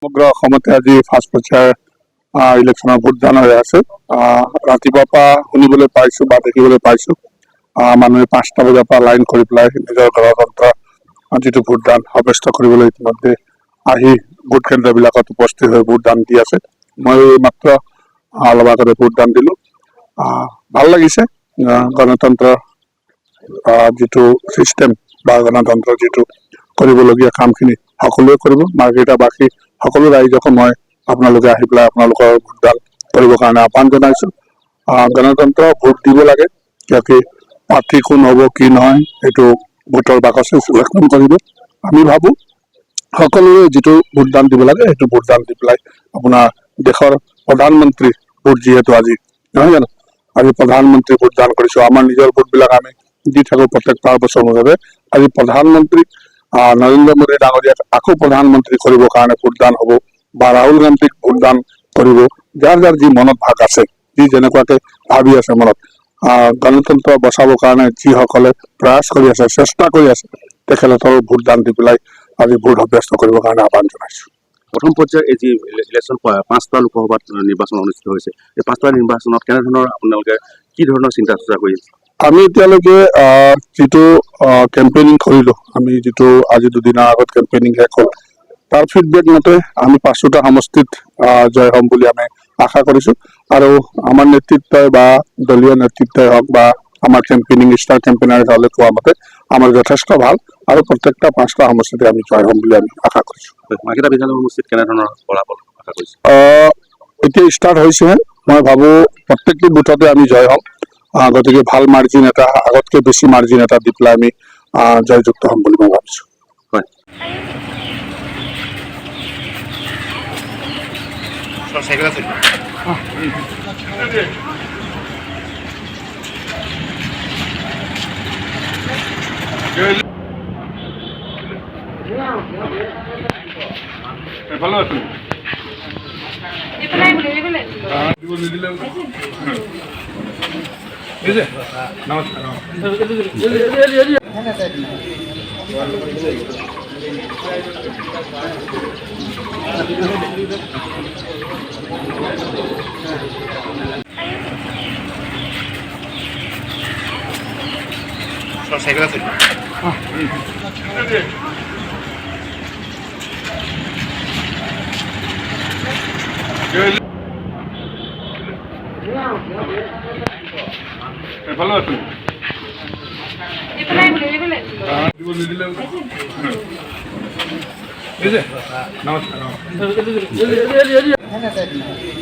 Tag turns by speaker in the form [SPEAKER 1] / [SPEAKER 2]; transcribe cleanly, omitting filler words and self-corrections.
[SPEAKER 1] সমগ্ৰ অসমতে আজি ফাৰ্ষ্ট পৰ্যায়ৰ ইলেকশ্যনৰ ভোটদান হৈ আছে। ৰাতিপুৱাৰ পৰা শুনিবলৈ পাইছোঁ বা দেখিবলৈ পাইছোঁ মানুহে 5টা বজাৰ পৰা লাইন কৰি পেলাই নিজৰ গণতন্ত্ৰ যিটো ভোটদান সাব্যস্ত কৰিবলৈ ইতিমধ্যে আহি ভোট কেন্দ্ৰবিলাকত উপস্থিত হৈ ভোটদান দি আছে। মই মাত্ৰ অলপ আগতে ভোটদান দিলোঁ। ভাল লাগিছে। গণতন্ত্ৰৰ যিটো ছিষ্টেম বা গণতন্ত্ৰৰ যিটো কৰিবলগীয়া কামখিনি সকলোৱে কৰিব। মাৰ্ঘেৰিটাবাসী সকলো ৰাইজকো মই আপোনালোকে আহি পেলাই আপোনালোকৰ ভোটদান কৰিবৰ কাৰণে আহ্বান জনাইছোঁ। গণতন্ত্ৰ ভোট দিব লাগে, কিয়কি প্ৰাৰ্থী কোন হ'ব কি নহয় সেইটো ভোটৰ বাকচে চিলেকশ্যন কৰিব। আমি ভাবোঁ সকলোৱে যিটো ভোটদান দিব লাগে সেইটো ভোটদান দি পেলাই আপোনাৰ দেশৰ প্ৰধানমন্ত্ৰী ভোট যিহেতু আজি নহয় জানো, আজি প্ৰধানমন্ত্ৰী ভোটদান কৰিছোঁ। আমাৰ নিজৰ ভোটবিলাক আমি দি থাকোঁ প্ৰত্যেক 5 বছৰ মূৰে। আজি প্ৰধানমন্ত্ৰী নৰেন্দ্ৰ মোদী ডাঙৰীয়াক আকৌ প্ৰধানমন্ত্ৰী কৰিবৰ কাৰণে ভোটদান হ'ব বা ৰাহুল গান্ধীক ভোটদান কৰিব। যাৰ যাৰ যি মনত ভাগ আছে, যি যেনেকুৱাকে ভাবি আছে মনত, গণতন্ত্ৰ বচাবৰ কাৰণে যিসকলে প্ৰয়াস কৰি আছে, চেষ্টা কৰি আছে, তেখেতৰ ভোটদান দি পেলাই আজি ভোট সাব্যস্ত কৰিবৰ কাৰণে আহ্বান জনাইছোঁ।
[SPEAKER 2] প্ৰথম পৰ্যায়ৰ এই যি ইলেকশ্যন 5টা লোকসভাত নিৰ্বাচন অনুষ্ঠিত হৈছে, এই 5টা নিৰ্বাচনত কেনেধৰণৰ আপোনালোকে কি ধৰণৰ চিন্তা চৰ্চা কৰি আছে?
[SPEAKER 1] আমি এতিয়ালৈকে যিটো কেম্পেইনিং কৰিলোঁ, আমি যিটো আজি দুদিনৰ আগত কেম্পেইনিং শেষ হ'ল, তাৰ ফিডবেক মতে আমি 5টা সমষ্টিত জয় হ'ম বুলি আমি আশা কৰিছোঁ। আৰু আমাৰ নেতৃত্বই বা দলীয় নেতৃত্বই হওক বা আমাৰ কেম্পেইনিং ষ্টাৰ কেম্পেইনাৰসকলে কোৱা মতে আমাৰ যথেষ্ট ভাল আৰু প্ৰত্যেকটা 5টা সমষ্টিতে আমি জয় হ'ম বুলি আমি আশা কৰিছোঁ।
[SPEAKER 2] মাৰ্ঘেৰিটা বিধানসভা সমষ্টিত কেনেধৰণৰ ফলাফল আশা কৰিছে?
[SPEAKER 1] এতিয়া ষ্টাৰ্ট হৈছেহে। মই ভাবোঁ প্ৰত্যেকটো বুথতে আমি জয় হ'ম। গতিকে ভাল মাৰ্জিন এটা, আগতকৈ বেছি মাৰ্জিন এটা দি পেলাই আমি জয়যুক্ত হ'ম বুলি মই ভাবিছোঁ।
[SPEAKER 2] হয়।
[SPEAKER 1] ভালো আছেন? ভালো আছেন? নমস্কার।